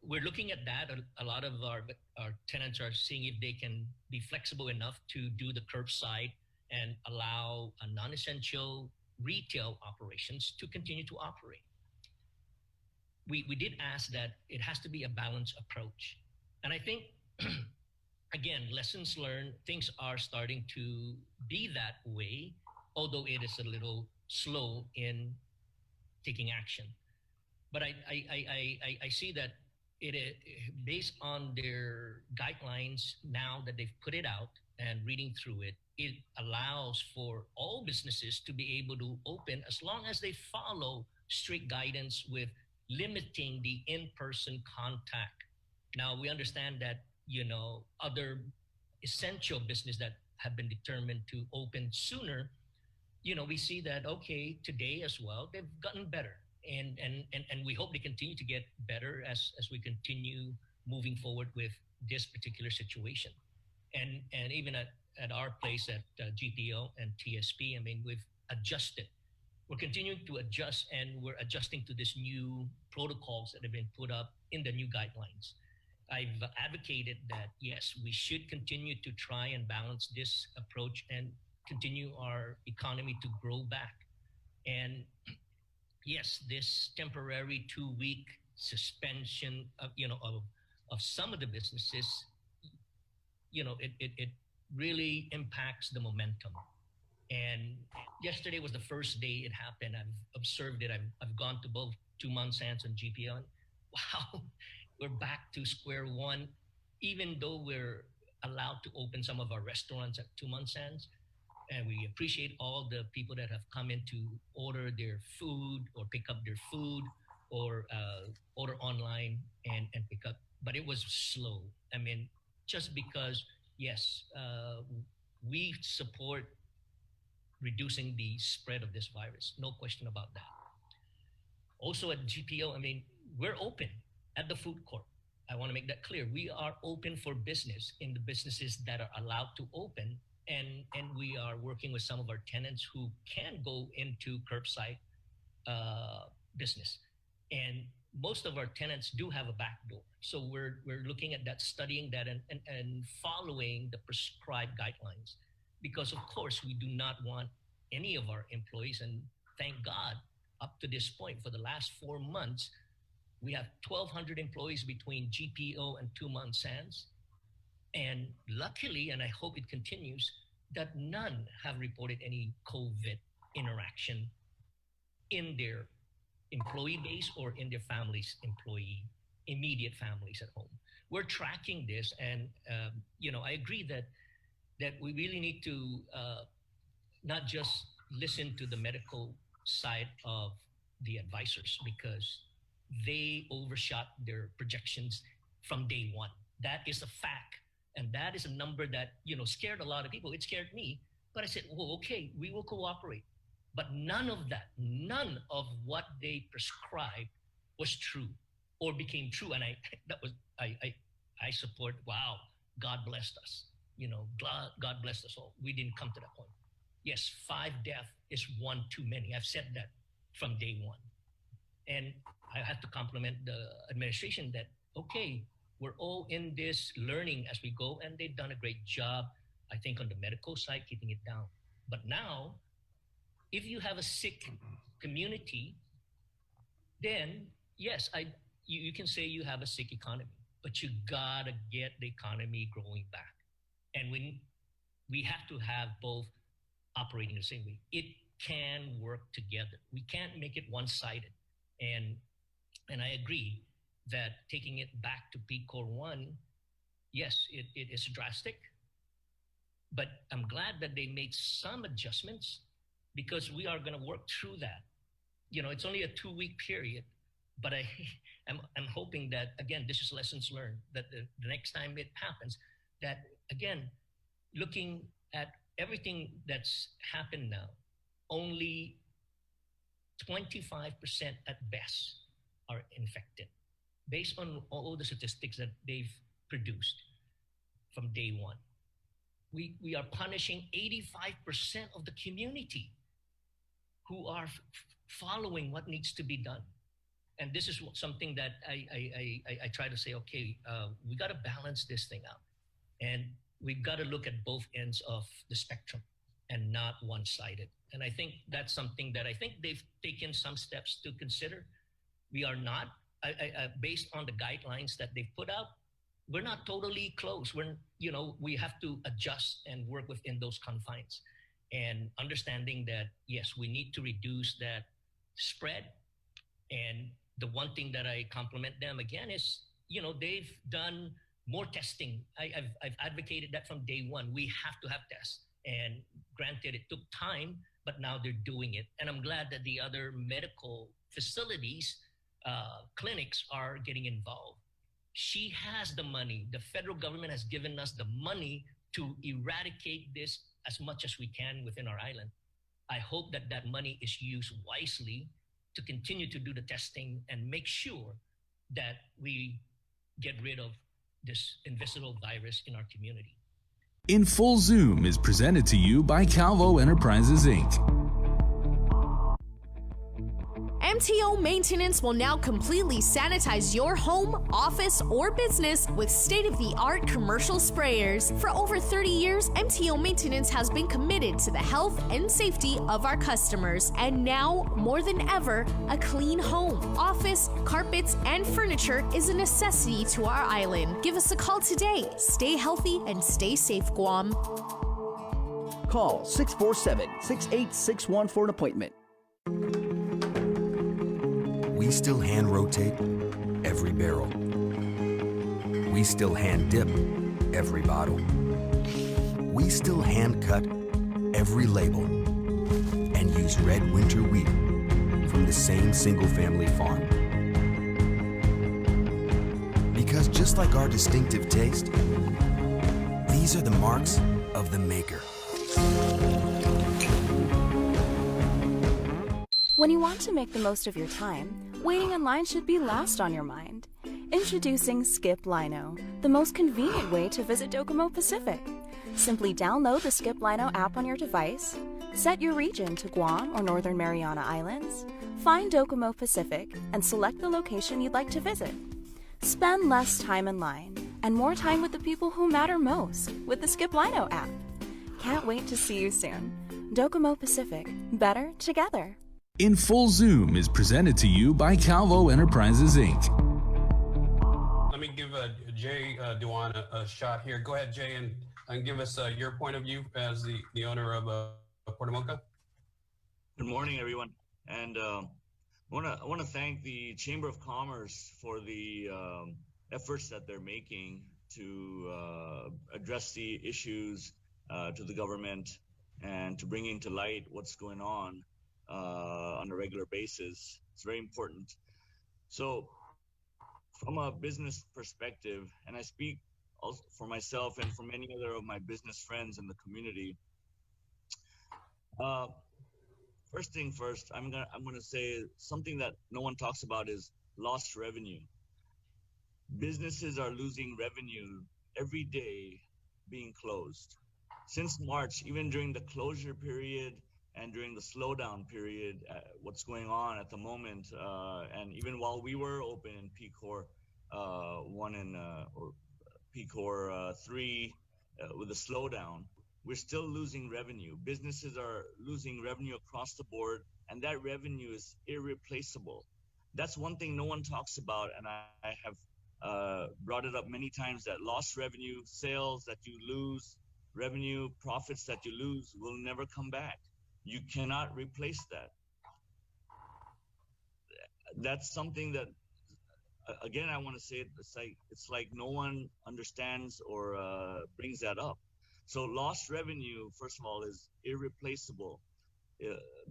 we're looking at that. A lot of our tenants are seeing if they can be flexible enough to do the curbside and allow a non-essential retail operations to continue to operate. We did ask that it has to be a balanced approach. And I think, again, lessons learned, things are starting to be that way, although it is a little slow in taking action. But I see that based on their guidelines now that they've put it out and reading through it, it allows for all businesses to be able to open as long as they follow strict guidance with limiting the in-person contact. Now, we understand that, other essential business that have been determined to open sooner, we see that, okay, today as well, they've gotten better. And we hope they continue to get better as we continue moving forward with this particular situation. And even at our place at GPO and TSP, I mean, we've adjusted. We're continuing to adjust, and we're adjusting to this new protocols that have been put up in the new guidelines. I've advocated that, yes, we should continue to try and balance this approach and continue our economy to grow back. And yes, this temporary 2-week suspension of some of the businesses, it really impacts the momentum. And yesterday was the first day it happened. I've observed it. I've gone to both 2 months ends and GPO. And wow, we're back to square one, even though we're allowed to open some of our restaurants at 2 months ends. And we appreciate all the people that have come in to order their food or pick up their food or order online and pick up. But it was slow. I mean, just because, yes, we support reducing the spread of this virus. No question about that. Also at GPO, I mean, we're open at the food court. I want to make that clear. We are open for business in the businesses that are allowed to open. And we are working with some of our tenants who can go into curbside business. And most of our tenants do have a back door. So we're looking at that, studying that, and following the prescribed guidelines. Because, of course, we do not want any of our employees, and thank God, up to this point, for the last 4 months, we have 1,200 employees between GPO and 2 months ends. And luckily, and I hope it continues, that none have reported any COVID interaction in their employee base or in their families, immediate families at home. We're tracking this, and I agree that we really need to not just listen to the medical side of the advisors, because they overshot their projections from day one. That is a fact. And that is a number that, scared a lot of people. It scared me. But I said, well, okay, we will cooperate. But none of what they prescribed was true or became true. And I support, wow, God blessed us. God blessed us all. We didn't come to that point. Yes, 5 deaths is one too many. I've said that from day one. And I have to compliment the administration that, okay, we're all in this learning as we go, and they've done a great job, I think, on the medical side, keeping it down. But now, if you have a sick community, then yes, you can say you have a sick economy, but you gotta get the economy growing back. And we have to have both operating the same way. It can work together. We can't make it one-sided. And I agree that taking it back to PCOR 1, yes, it is drastic, but I'm glad that they made some adjustments, because we are going to work through that. it's only a 2-week period, but I'm hoping that, again, this is lessons learned, that the next time it happens, that, again, looking at everything that's happened now, only 25% at best are infected, based on all the statistics that they've produced from day one. We are punishing 85% of the community who are following what needs to be done. And this is something that I try to say, okay, we got to balance this thing out. And we've got to look at both ends of the spectrum and not one-sided. And I think that's something that I think they've taken some steps to consider. We are not, based on the guidelines that they've put out, we're not totally closed. We have to adjust and work within those confines. And understanding that, yes, we need to reduce that spread. And the one thing that I compliment them again is, they've done more testing. I've advocated that from day one. We have to have tests. And granted, it took time, but now they're doing it. And I'm glad that the other medical facilities, clinics are getting involved. She has the money. The federal government has given us the money to eradicate this as much as we can within our island. I hope that that money is used wisely to continue to do the testing and make sure that we get rid of this invisible virus in our community. In Full Zoom is presented to you by Calvo Enterprises, Inc. MTO Maintenance will now completely sanitize your home, office, or business with state-of-the-art commercial sprayers. For over 30 years, MTO Maintenance has been committed to the health and safety of our customers. And now, more than ever, a clean home, office, carpets, and furniture is a necessity to our island. Give us a call today. Stay healthy and stay safe, Guam. Call 647-6861 for an appointment. We still hand rotate every barrel. We still hand dip every bottle. We still hand cut every label and use red winter wheat from the same single-family farm. Because just like our distinctive taste, these are the marks of the maker. When you want to make the most of your time, waiting in line should be last on your mind. Introducing Skip Lino, the most convenient way to visit Docomo Pacific. Simply download the Skip Lino app on your device, set your region to Guam or Northern Mariana Islands, find Docomo Pacific, and select the location you'd like to visit. Spend less time in line and more time with the people who matter most with the Skip Lino app. Can't wait to see you soon. Docomo Pacific, better together. In Full Zoom is presented to you by Calvo Enterprises, Inc. Let me give Jay Dewan a shot here. Go ahead, Jay, and give us your point of view as the owner of Puerto Mocha. Good morning, everyone. And I want to thank the Chamber of Commerce for the efforts that they're making to address the issues to the government and to bringing to light what's going on a regular basis. It's very important. So from a business perspective, and I speak also for myself and for many other of my business friends in the community, first thing first, I'm gonna say something that no one talks about is lost revenue. Businesses are losing revenue every day being closed. Since March, even during the closure period and during the slowdown period, what's going on at the moment, and even while we were open in PCOR 1 and or PCOR 3 with the slowdown, we're still losing revenue. Businesses are losing revenue across the board, and that revenue is irreplaceable. That's one thing no one talks about, and I have brought it up many times, that lost revenue, sales that you lose, revenue, profits that you lose will never come back. You cannot replace that. That's something that, again, I want to say it's like no one understands or brings that up. So lost revenue, first of all, is irreplaceable.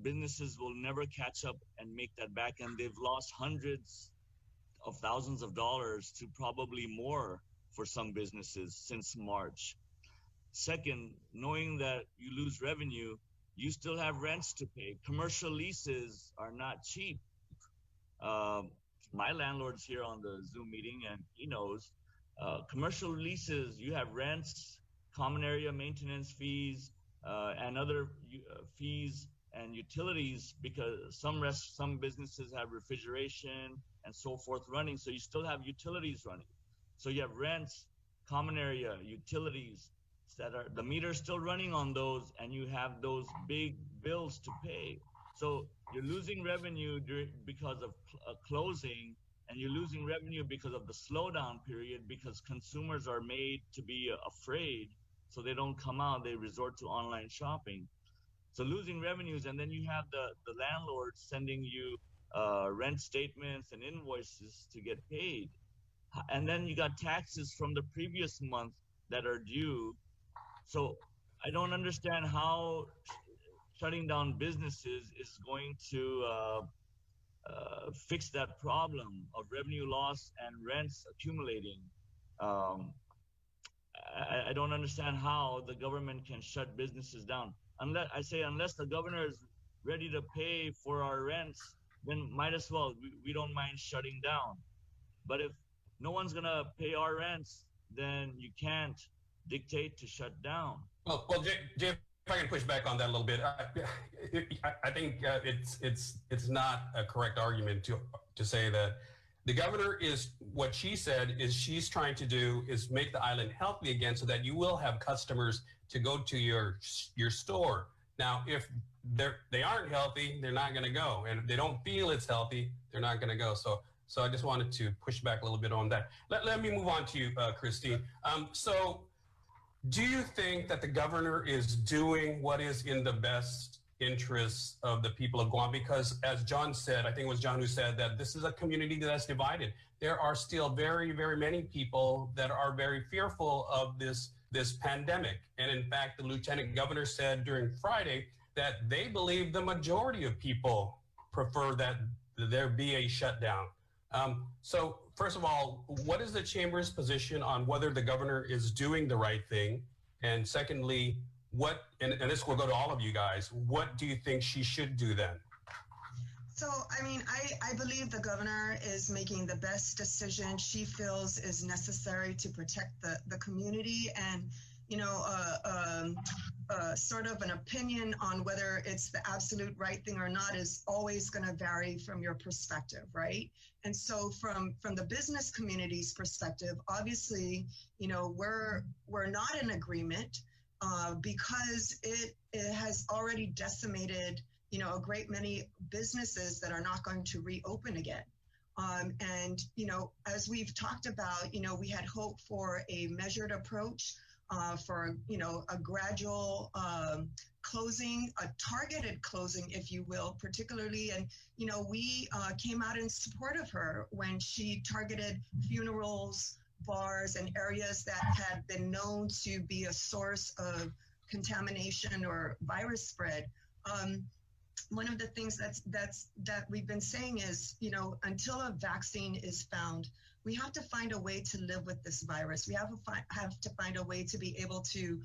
businesses will never catch up and make that back, and they've lost hundreds of thousands of dollars to probably more for some businesses since March. Second, knowing that you lose revenue, you still have rents to pay. Commercial leases are not cheap. My landlord's here on the Zoom meeting, and he knows. Commercial leases, you have rents, common area maintenance fees, and other fees and utilities, because some businesses have refrigeration and so forth running, so you still have utilities running. So you have rents, common area, utilities, that are the meter's still running on those, and you have those big bills to pay. So you're losing revenue because of closing, and you're losing revenue because of the slowdown period, because consumers are made to be afraid, so they don't come out, they resort to online shopping. So losing revenues, and then you have the landlord sending you rent statements and invoices to get paid. And then you got taxes from the previous month that are due. So I don't understand how shutting down businesses is going to fix that problem of revenue loss and rents accumulating. I don't understand how the government can shut businesses down. Unless the governor is ready to pay for our rents, then might as well, we don't mind shutting down. But if no one's gonna pay our rents, then you can't dictate to shut down. Well, Jay, if I can push back on that a little bit, I think it's not a correct argument to say that the governor is, what she said is she's trying to do is make the island healthy again, so that you will have customers to go to your store. Now, if they aren't healthy, they're not going to go, and if they don't feel it's healthy, they're not going to go. So I just wanted to push back a little bit on that. Let me move on to you, Christine. So do you think that the governor is doing what is in the best interests of the people of Guam? Because as John said, I think it was John who said that this is a community that's divided. There are still very, very many people that are very fearful of this pandemic. And in fact, the lieutenant governor said during Friday that they believe the majority of people prefer that there be a shutdown. So first of all, what is the chamber's position on whether the governor is doing the right thing? And secondly, and this will go to all of you guys, what do you think she should do then? So, I mean, I believe the governor is making the best decision she feels is necessary to protect the community. And, you know, sort of an opinion on whether it's the absolute right thing or not is always going to vary from your perspective, right? And so from the business community's perspective, obviously, you know, we're not in agreement because it has already decimated, you know, a great many businesses that are not going to reopen again. And, you know, as we've talked about, you know, we had hoped for a measured approach, for, you know, a gradual closing, a targeted closing, if you will, particularly. And, you know, we came out in support of her when she targeted funerals, bars, and areas that had been known to be a source of contamination or virus spread. One of the things that we've been saying is, you know, until a vaccine is found, we have to find a way to live with this virus. We have to find a way to be able to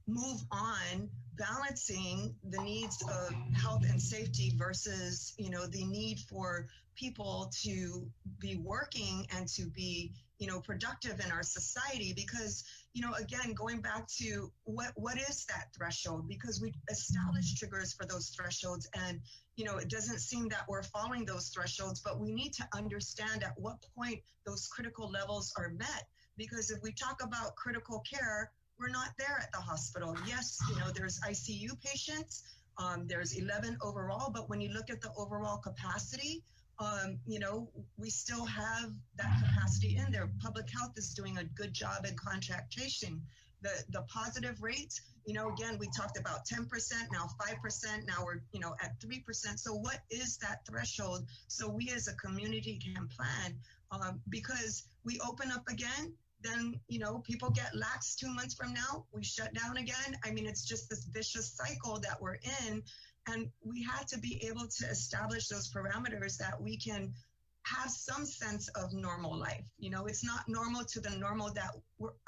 move on, balancing the needs of health and safety versus, you know, the need for people to be working and to be, you know, productive in our society. Because, you know, again, going back to what is that threshold? Because we established triggers for those thresholds, and, you know, it doesn't seem that we're following those thresholds, but we need to understand at what point those critical levels are met. Because if we talk about critical care, we're not there at the hospital. Yes, you know, there's ICU patients, there's 11 overall, but when you look at the overall capacity, you know, we still have that capacity in there. Public health is doing a good job in contact tracing. The positive rates, you know, again, we talked about 10%, now 5%, now we're, you know, at 3%. So what is that threshold so we as a community can plan? Because we open up again, then, you know, people get lax 2 months from now, we shut down again. I mean, it's just this vicious cycle that we're in. And we had to be able to establish those parameters that we can have some sense of normal life. You know, it's not normal to the normal that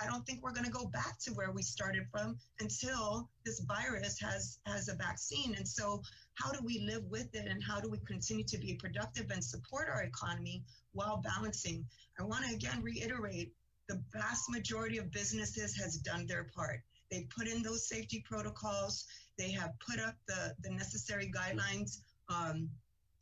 I don't think we're going to go back to where we started from until this virus has a vaccine. And so how do we live with it, and how do we continue to be productive and support our economy while balancing? I want to again reiterate, the vast majority of businesses has done their part. They put in those safety protocols. They have put up the necessary guidelines.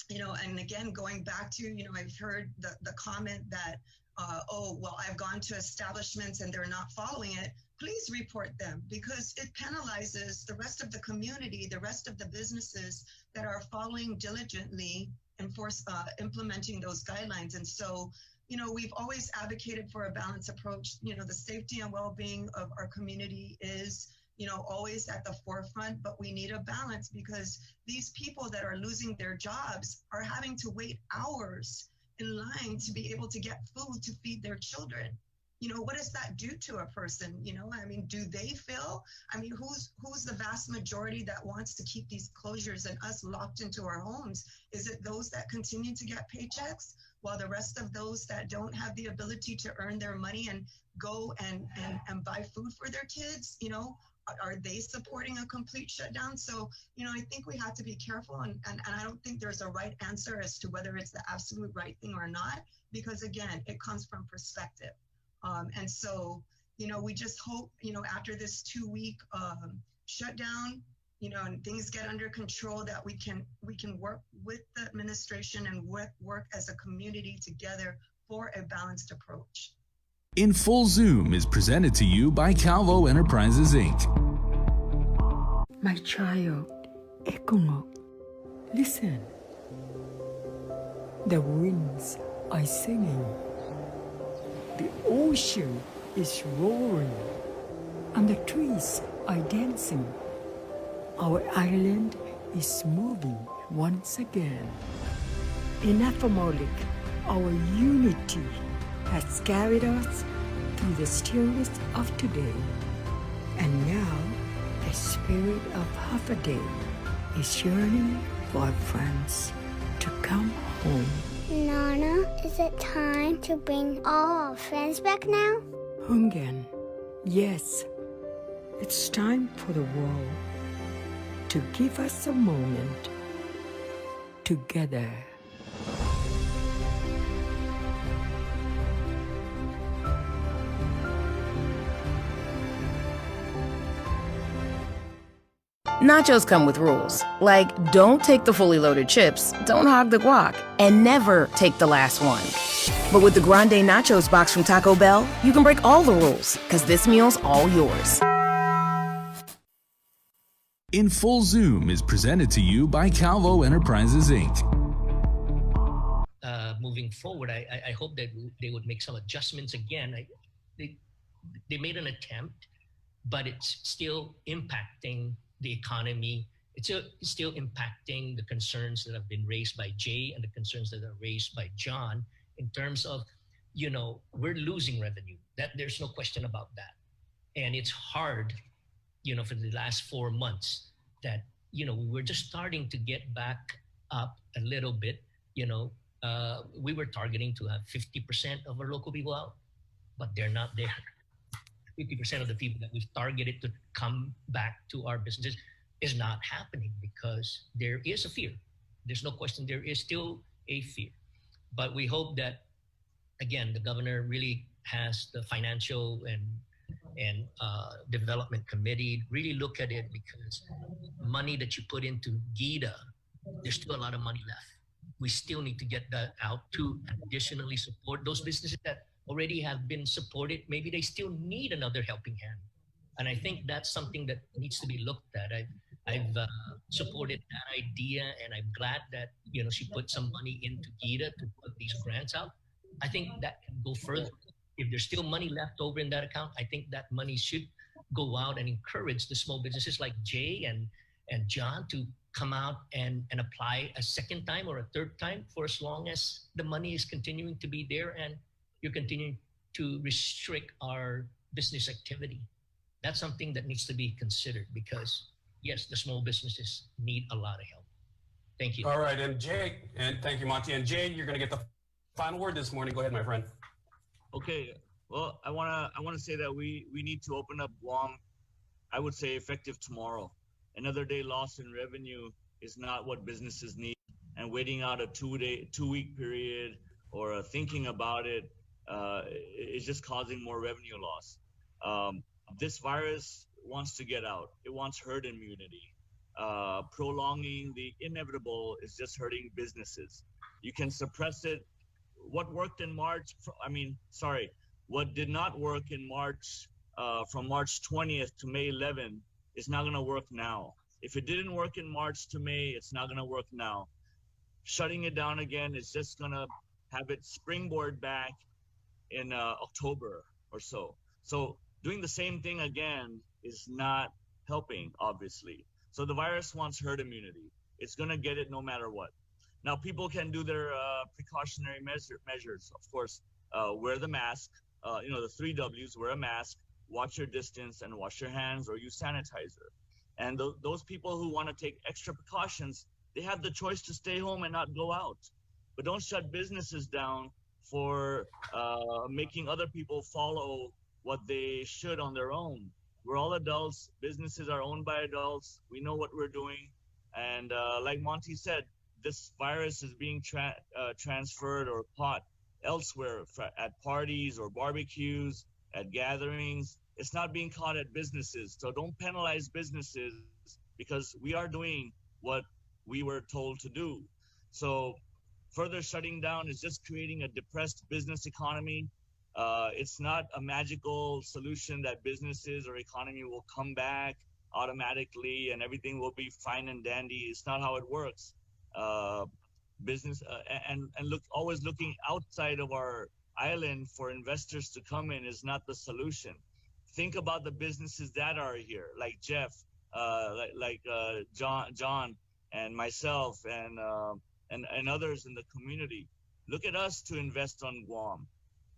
You know, and again, going back to, you know, I've heard the comment that, oh, well, I've gone to establishments and they're not following it. Please report them, because it penalizes the rest of the community, the rest of the businesses that are following diligently and implementing those guidelines. And so, you know, we've always advocated for a balanced approach. You know, the safety and well-being of our community is, you know, always at the forefront, but we need a balance, because these people that are losing their jobs are having to wait hours in line to be able to get food to feed their children. You know, what does that do to a person? You know, I mean, do they feel, I mean, who's the vast majority that wants to keep these closures and us locked into our homes? Is it those that continue to get paychecks, while the rest of those that don't have the ability to earn their money and go and buy food for their kids, you know, are they supporting a complete shutdown? So, you know, I think we have to be careful, and I don't think there's a right answer as to whether it's the absolute right thing or not, because again, it comes from perspective. And so, you know, we just hope, you know, after this 2-week shutdown, you know, and things get under control, that we can work with the administration and work as a community together for a balanced approach. In Full Zoom is presented to you by Calvo Enterprises, Inc. My child, Ekongo, listen. The winds are singing. The ocean is roaring. And the trees are dancing. Our island is moving once again. In Afamolic, our unity has carried us through the stillness of today. And now, the spirit of half a day is yearning for our friends to come home. Nana, is it time to bring all our friends back now? Hungen, yes. It's time for the world to give us a moment together. Nachos come with rules, like don't take the fully loaded chips, don't hog the guac, and never take the last one. But with the Grande Nachos box from Taco Bell, you can break all the rules, because this meal's all yours. In Full Zoom is presented to you by Calvo Enterprises, Inc. Moving forward, I hope that they would make some adjustments again. They made an attempt, but it's still impacting the economy. It's still impacting the concerns that have been raised by Jay and the concerns that are raised by John in terms of, you know, we're losing revenue. That there's no question about that. And it's hard, you know, for the last 4 months that, you know, we were just starting to get back up a little bit. You know, we were targeting to have 50% of our local people out, but they're not there. 50% of the people that we've targeted to come back to our businesses is not happening, because there is a fear. There's no question, there is still a fear. But we hope that, again, the governor really has the financial and development committee really look at it, because money that you put into GIDA, there's still a lot of money left. We still need to get that out to additionally support those businesses that already have been supported. Maybe they still need another helping hand. And I think that's something that needs to be looked at. I've supported that idea, and I'm glad that, you know, she put some money into GIDA to put these grants out. I think that can go further. If there's still money left over in that account, I think that money should go out and encourage the small businesses like Jay and John to come out and apply a second time or a third time, for as long as the money is continuing to be there and you're continuing to restrict our business activity. That's something that needs to be considered, because yes, the small businesses need a lot of help. Thank you. All right, and Jay, and thank you, Monty. And Jay, you're going to get the final word this morning. Go ahead, my friend. Okay. Well, I wanna say that we need to open up Guam. I would say effective tomorrow. Another day lost in revenue is not what businesses need, and waiting out a 2-week period or thinking about it is just causing more revenue loss. This virus wants to get out. It wants herd immunity. Prolonging the inevitable is just hurting businesses. You can suppress it. What worked in March, what did not work in March, from March 20th to May 11th is not gonna work now. If it didn't work in March to May, it's not gonna work now. Shutting it down again is just gonna have it springboard back in October or so. So doing the same thing again is not helping, obviously. So the virus wants herd immunity. It's gonna get it no matter what. Now, people can do their precautionary measures. Of course, wear the mask, the 3 W's, wear a mask, watch your distance, and wash your hands or use sanitizer. And those people who want to take extra precautions, they have the choice to stay home and not go out. But don't shut businesses down for making other people follow what they should on their own. We're all adults. Businesses are owned by adults. We know what we're doing. And like Monty said, this virus is being transferred or caught elsewhere at parties or barbecues, at gatherings. It's not being caught at businesses. So don't penalize businesses because we are doing what we were told to do. So further shutting down is just creating a depressed business economy. It's not a magical solution that businesses or economy will come back automatically and everything will be fine and dandy. It's not how it works. Business and always looking outside of our island for investors to come in is not the solution. Think about the businesses that are here, like Jeff, John and myself and others in the community. Look at us to invest on Guam.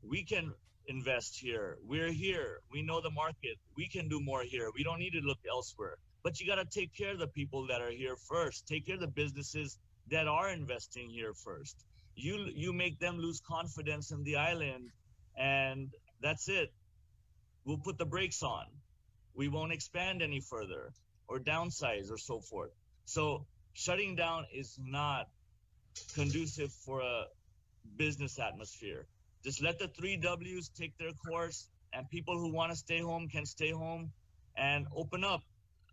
We can invest here. We're here. We know the market. We can do more here. We don't need to look elsewhere. But you got to take care of the people that are here first. Take care of the businesses that are investing here first. You make them lose confidence in the island, and that's it. We'll put the brakes on. We won't expand any further or downsize or so forth. So shutting down is not conducive for a business atmosphere. Just let the 3 W's take their course, and people who want to stay home can stay home and open up.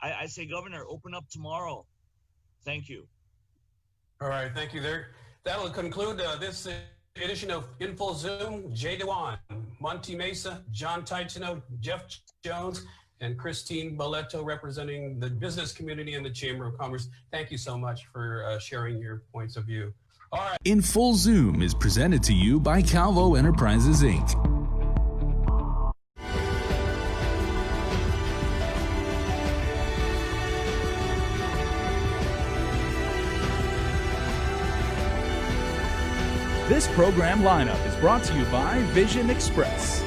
I say, Governor, open up tomorrow. Thank you. All right, thank you there. That'll conclude this edition of In Full Zoom. Jay Dewan, Monty Mesa, John Titano, Jeff Jones, and Christine Boleto representing the business community and the Chamber of Commerce. Thank you so much for sharing your points of view. All right. In Full Zoom is presented to you by Calvo Enterprises, Inc. This program lineup is brought to you by Vision Express.